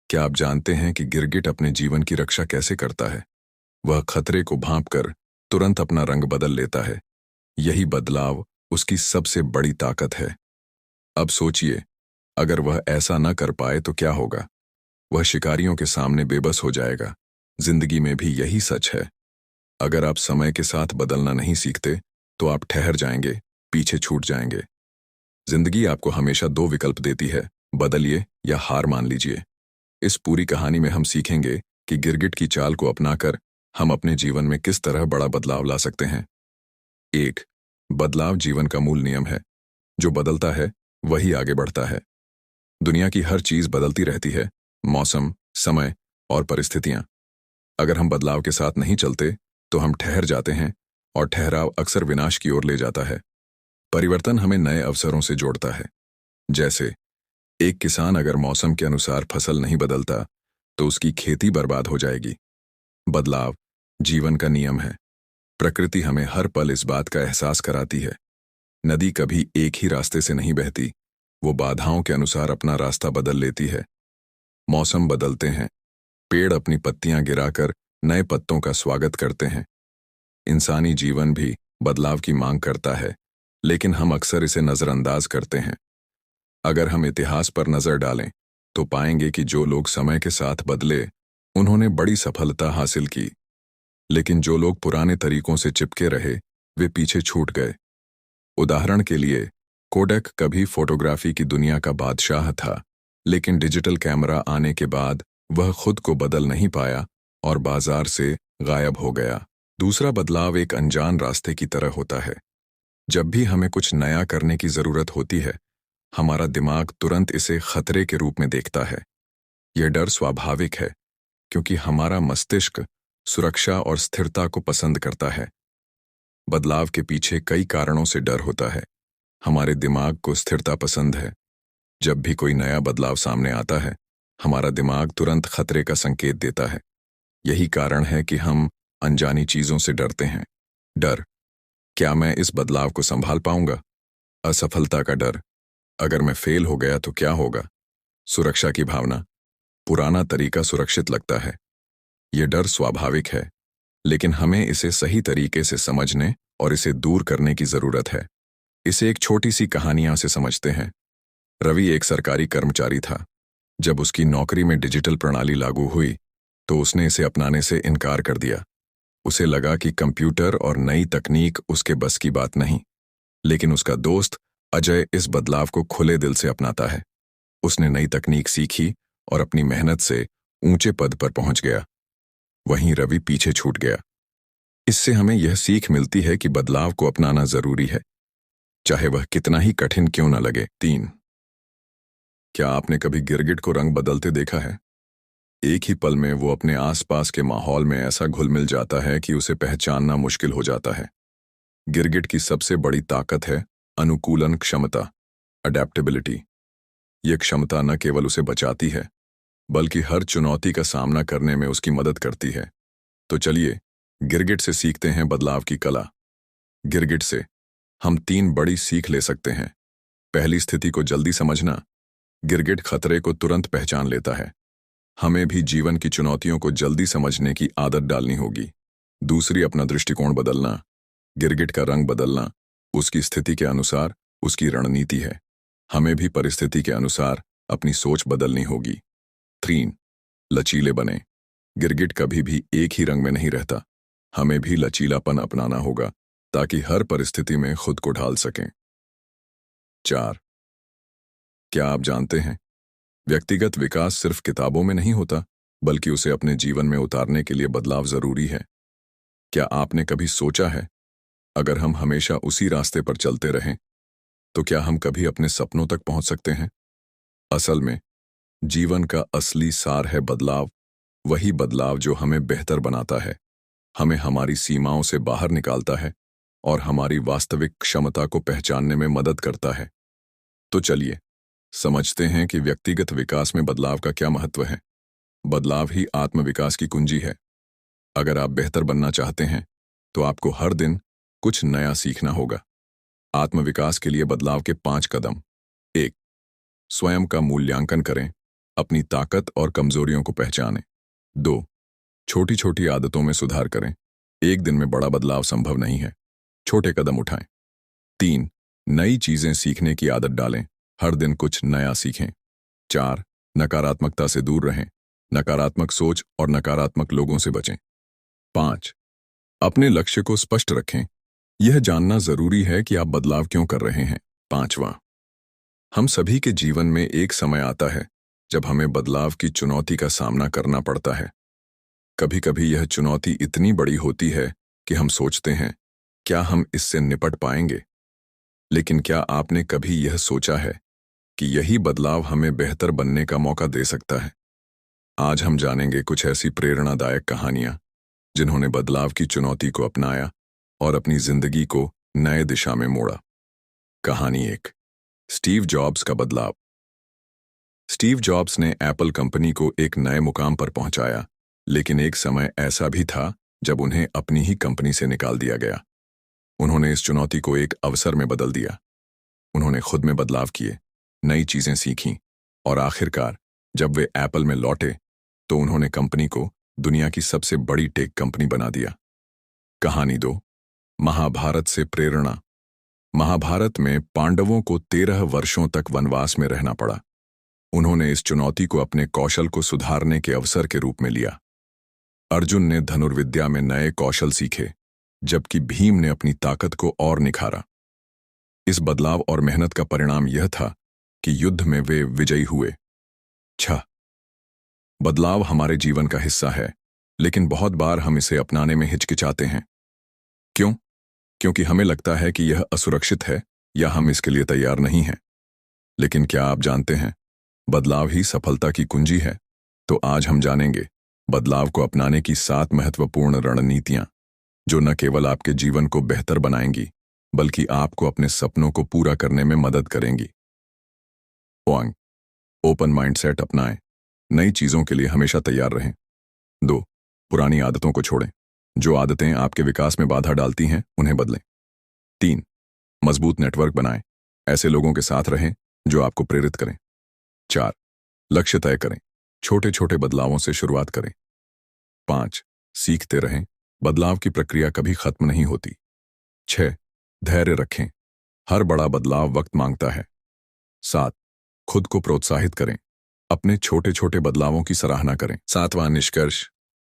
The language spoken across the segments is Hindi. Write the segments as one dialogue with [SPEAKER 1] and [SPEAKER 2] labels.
[SPEAKER 1] क्या आप जानते हैं कि गिरगिट अपने जीवन की रक्षा कैसे करता है? वह खतरे को भांपकर तुरंत अपना रंग बदल लेता है। यही बदलाव उसकी सबसे बड़ी ताकत है। अब सोचिए, अगर वह ऐसा न कर पाए तो क्या होगा? वह शिकारियों के सामने बेबस हो जाएगा। जिंदगी में भी यही सच है। अगर आप समय के साथ बदलना नहीं सीखते, तो आप ठहर जाएंगे, पीछे छूट जाएंगे। जिंदगी आपको हमेशा दो विकल्प देती है, बदलिए या हार मान लीजिए। इस पूरी कहानी में हम सीखेंगे कि गिरगिट की चाल को अपनाकर हम अपने जीवन में किस तरह बड़ा बदलाव ला सकते हैं। 1. बदलाव जीवन का मूल नियम है। जो बदलता है वही आगे बढ़ता है। दुनिया की हर चीज बदलती रहती है, मौसम, समय और परिस्थितियां। अगर हम बदलाव के साथ नहीं चलते तो हम ठहर जाते हैं, और ठहराव अक्सर विनाश की ओर ले जाता है। परिवर्तन हमें नए अवसरों से जोड़ता है। जैसे एक किसान अगर मौसम के अनुसार फसल नहीं बदलता तो उसकी खेती बर्बाद हो जाएगी। बदलाव जीवन का नियम है। प्रकृति हमें हर पल इस बात का एहसास कराती है। नदी कभी एक ही रास्ते से नहीं बहती, वो बाधाओं के अनुसार अपना रास्ता बदल लेती है। मौसम बदलते हैं, पेड़ अपनी पत्तियां गिराकर नए पत्तों का स्वागत करते हैं। इंसानी जीवन भी बदलाव की मांग करता है, लेकिन हम अक्सर इसे नजरअंदाज करते हैं। अगर हम इतिहास पर नजर डालें तो पाएंगे कि जो लोग समय के साथ बदले, उन्होंने बड़ी सफलता हासिल की। लेकिन जो लोग पुराने तरीकों से चिपके रहे, वे पीछे छूट गए। उदाहरण के लिए, कोडक कभी फोटोग्राफी की दुनिया का बादशाह था, लेकिन डिजिटल कैमरा आने के बाद वह खुद को बदल नहीं पाया और बाजार से गायब हो गया। दूसरा बदलाव एक अनजान रास्ते की तरह होता है। जब भी हमें कुछ नया करने की जरूरत होती है, हमारा दिमाग तुरंत इसे खतरे के रूप में देखता है। यह डर स्वाभाविक है, क्योंकि हमारा मस्तिष्क सुरक्षा और स्थिरता को पसंद करता है। बदलाव के पीछे कई कारणों से डर होता है। हमारे दिमाग को स्थिरता पसंद है। जब भी कोई नया बदलाव सामने आता है, हमारा दिमाग तुरंत खतरे का संकेत देता है। यही कारण है कि हम अनजानी चीजों से डरते हैं। डर, क्या मैं इस बदलाव को संभाल पाऊंगा? असफलता का डर, अगर मैं फेल हो गया तो क्या होगा? सुरक्षा की भावना, पुराना तरीका सुरक्षित लगता है। यह डर स्वाभाविक है, लेकिन हमें इसे सही तरीके से समझने और इसे दूर करने की जरूरत है। इसे एक छोटी सी कहानियां से समझते हैं। रवि एक सरकारी कर्मचारी था। जब उसकी नौकरी में डिजिटल प्रणाली लागू हुई, तो उसने इसे अपनाने से इनकार कर दिया। उसे लगा कि कंप्यूटर और नई तकनीक उसके बस की बात नहीं। लेकिन उसका दोस्त अजय इस बदलाव को खुले दिल से अपनाता है। उसने नई तकनीक सीखी और अपनी मेहनत से ऊंचे पद पर पहुंच गया। वहीं रवि पीछे छूट गया। इससे हमें यह सीख मिलती है कि बदलाव को अपनाना जरूरी है, चाहे वह कितना ही कठिन क्यों न लगे। 3. क्या आपने कभी गिरगिट को रंग बदलते देखा है? एक ही पल में वो अपने आसपास के माहौल में ऐसा घुल मिल जाता है कि उसे पहचानना मुश्किल हो जाता है। गिरगिट की सबसे बड़ी ताकत है अनुकूलन क्षमता, अडेप्टेबिलिटी। यह क्षमता न केवल उसे बचाती है, बल्कि हर चुनौती का सामना करने में उसकी मदद करती है। तो चलिए गिरगिट से सीखते हैं बदलाव की कला। गिरगिट से हम 3 बड़ी सीख ले सकते हैं। पहली, स्थिति को जल्दी समझना। गिरगिट खतरे को तुरंत पहचान लेता है। हमें भी जीवन की चुनौतियों को जल्दी समझने की आदत डालनी होगी। दूसरी, अपना दृष्टिकोण बदलना। गिरगिट का रंग बदलना उसकी स्थिति के अनुसार उसकी रणनीति है। हमें भी परिस्थिति के अनुसार अपनी सोच बदलनी होगी। 3. लचीले बने। गिरगिट कभी भी एक ही रंग में नहीं रहता। हमें भी लचीलापन अपनाना होगा, ताकि हर परिस्थिति में खुद को ढाल सकें। 4. क्या आप जानते हैं, व्यक्तिगत विकास सिर्फ किताबों में नहीं होता, बल्कि उसे अपने जीवन में उतारने के लिए बदलाव जरूरी है। क्या आपने कभी सोचा है, अगर हम हमेशा उसी रास्ते पर चलते रहें, तो क्या हम कभी अपने सपनों तक पहुंच सकते हैं? असल में जीवन का असली सार है बदलाव। वही बदलाव जो हमें बेहतर बनाता है, हमें हमारी सीमाओं से बाहर निकालता है और हमारी वास्तविक क्षमता को पहचानने में मदद करता है। तो चलिए समझते हैं कि व्यक्तिगत विकास में बदलाव का क्या महत्व है। बदलाव ही आत्मविकास की कुंजी है। अगर आप बेहतर बनना चाहते हैं, तो आपको हर दिन कुछ नया सीखना होगा। आत्मविकास के लिए बदलाव के 5 कदम। 1. स्वयं का मूल्यांकन करें। अपनी ताकत और कमजोरियों को पहचानें। 2. छोटी छोटी आदतों में सुधार करें। एक दिन में बड़ा बदलाव संभव नहीं है, छोटे कदम उठाएं। 3. नई चीजें सीखने की आदत डालें, हर दिन कुछ नया सीखें। 4. नकारात्मकता से दूर रहें, नकारात्मक सोच और नकारात्मक लोगों से बचें। 5. अपने लक्ष्य को स्पष्ट रखें, यह जानना जरूरी है कि आप बदलाव क्यों कर रहे हैं। 5वां, हम सभी के जीवन में एक समय आता है जब हमें बदलाव की चुनौती का सामना करना पड़ता है। कभी कभी यह चुनौती इतनी बड़ी होती है कि हम सोचते हैं, क्या हम इससे निपट पाएंगे? लेकिन क्या आपने कभी यह सोचा है कि यही बदलाव हमें बेहतर बनने का मौका दे सकता है? आज हम जानेंगे कुछ ऐसी प्रेरणादायक कहानियां जिन्होंने बदलाव की चुनौती को अपनाया और अपनी जिंदगी को नए दिशा में मोड़ा। कहानी 1, स्टीव जॉब्स का बदलाव। स्टीव जॉब्स ने एप्पल कंपनी को एक नए मुकाम पर पहुंचाया, लेकिन एक समय ऐसा भी था जब उन्हें अपनी ही कंपनी से निकाल दिया गया। उन्होंने इस चुनौती को एक अवसर में बदल दिया। उन्होंने खुद में बदलाव किए, नई चीजें सीखीं और आखिरकार जब वे एप्पल में लौटे तो उन्होंने कंपनी को दुनिया की सबसे बड़ी टेक कंपनी बना दिया। कहानी 2, महाभारत से प्रेरणा। महाभारत में पांडवों को 13 वर्षों तक वनवास में रहना पड़ा। उन्होंने इस चुनौती को अपने कौशल को सुधारने के अवसर के रूप में लिया। अर्जुन ने धनुर्विद्या में नए कौशल सीखे, जबकि भीम ने अपनी ताकत को और निखारा। इस बदलाव और मेहनत का परिणाम यह था कि युद्ध में वे विजयी हुए। 6. बदलाव हमारे जीवन का हिस्सा है, लेकिन बहुत बार हम इसे अपनाने में हिचकिचाते हैं। क्यों? क्योंकि हमें लगता है कि यह असुरक्षित है या हम इसके लिए तैयार नहीं हैं। लेकिन क्या आप जानते हैं, बदलाव ही सफलता की कुंजी है। तो आज हम जानेंगे बदलाव को अपनाने की 7 महत्वपूर्ण रणनीतियां, जो न केवल आपके जीवन को बेहतर बनाएंगी, बल्कि आपको अपने सपनों को पूरा करने में मदद करेंगी। 1. ओपन माइंडसेट अपनाएं, नई चीजों के लिए हमेशा तैयार रहें। 2. पुरानी आदतों को छोड़ें, जो आदतें आपके विकास में बाधा डालती हैं उन्हें बदलें। 3. मजबूत नेटवर्क बनाएं, ऐसे लोगों के साथ रहें जो आपको प्रेरित करें। 4. लक्ष्य तय करें, छोटे छोटे बदलावों से शुरुआत करें। 5. सीखते रहें, बदलाव की प्रक्रिया कभी खत्म नहीं होती। 6. धैर्य रखें, हर बड़ा बदलाव वक्त मांगता है। 7. खुद को प्रोत्साहित करें, अपने छोटे छोटे बदलावों की सराहना करें। 7वां निष्कर्ष,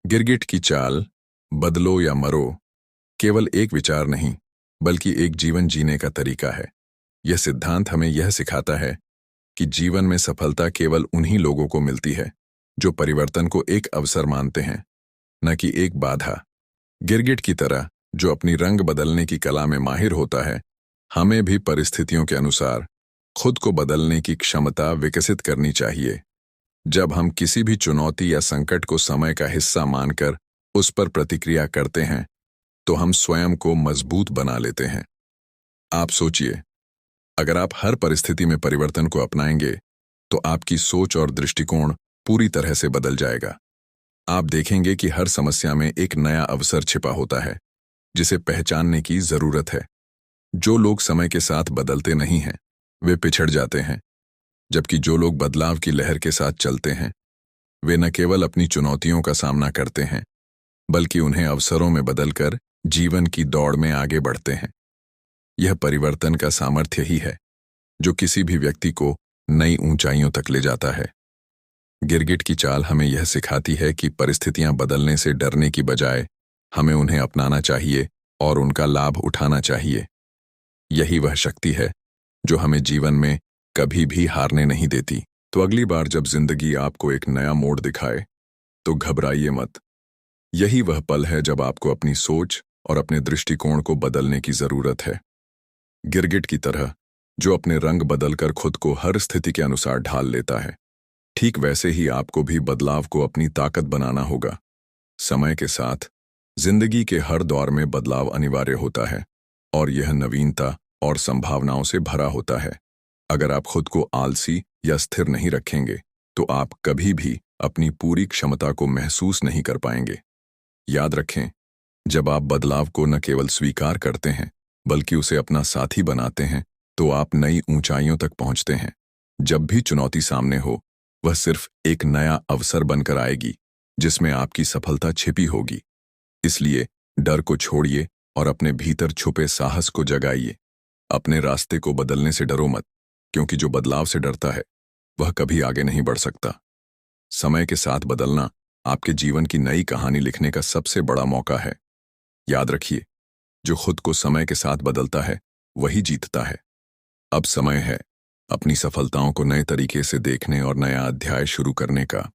[SPEAKER 1] गिरगिट की चाल, बदलो या मरो, केवल एक विचार नहीं, बल्कि एक जीवन जीने का तरीका है। यह सिद्धांत हमें यह सिखाता है कि जीवन में सफलता केवल उन्हीं लोगों को मिलती है जो परिवर्तन को एक अवसर मानते हैं, न कि एक बाधा। गिरगिट की तरह जो अपनी रंग बदलने की कला में माहिर होता है, हमें भी परिस्थितियों के अनुसार खुद को बदलने की क्षमता विकसित करनी चाहिए। जब हम किसी भी चुनौती या संकट को समय का हिस्सा मानकर उस पर प्रतिक्रिया करते हैं, तो हम स्वयं को मजबूत बना लेते हैं। आप सोचिए, अगर आप हर परिस्थिति में परिवर्तन को अपनाएंगे, तो आपकी सोच और दृष्टिकोण पूरी तरह से बदल जाएगा। आप देखेंगे कि हर समस्या में एक नया अवसर छिपा होता है, जिसे पहचानने की जरूरत है। जो लोग समय के साथ बदलते नहीं हैं, वे पिछड़ जाते हैं, जबकि जो लोग बदलाव की लहर के साथ चलते हैं, वे न केवल अपनी चुनौतियों का सामना करते हैं, बल्कि उन्हें अवसरों में बदलकर जीवन की दौड़ में आगे बढ़ते हैं। यह परिवर्तन का सामर्थ्य ही है जो किसी भी व्यक्ति को नई ऊंचाइयों तक ले जाता है। गिरगिट की चाल हमें यह सिखाती है कि परिस्थितियां बदलने से डरने की बजाय हमें उन्हें अपनाना चाहिए और उनका लाभ उठाना चाहिए। यही वह शक्ति है जो हमें जीवन में कभी भी हारने नहीं देती। तो अगली बार जब जिंदगी आपको एक नया मोड़ दिखाए, तो घबराइए मत। यही वह पल है जब आपको अपनी सोच और अपने दृष्टिकोण को बदलने की जरूरत है। गिरगिट की तरह जो अपने रंग बदलकर खुद को हर स्थिति के अनुसार ढाल लेता है, ठीक वैसे ही आपको भी बदलाव को अपनी ताकत बनाना होगा। समय के साथ जिंदगी के हर दौर में बदलाव अनिवार्य होता है और यह नवीनता और संभावनाओं से भरा होता है। अगर आप खुद को आलसी या स्थिर नहीं रखेंगे, तो आप कभी भी अपनी पूरी क्षमता को महसूस नहीं कर पाएंगे। याद रखें, जब आप बदलाव को न केवल स्वीकार करते हैं, बल्कि उसे अपना साथी बनाते हैं, तो आप नई ऊंचाइयों तक पहुंचते हैं। जब भी चुनौती सामने हो, वह सिर्फ एक नया अवसर बनकर आएगी जिसमें आपकी सफलता छिपी होगी। इसलिए डर को छोड़िए और अपने भीतर छुपे साहस को जगाइए। अपने रास्ते को बदलने से डरो मत, क्योंकि जो बदलाव से डरता है वह कभी आगे नहीं बढ़ सकता। समय के साथ बदलना आपके जीवन की नई कहानी लिखने का सबसे बड़ा मौका है। याद रखिए, जो खुद को समय के साथ बदलता है वही जीतता है। अब समय है अपनी सफलताओं को नए तरीके से देखने और नया अध्याय शुरू करने का।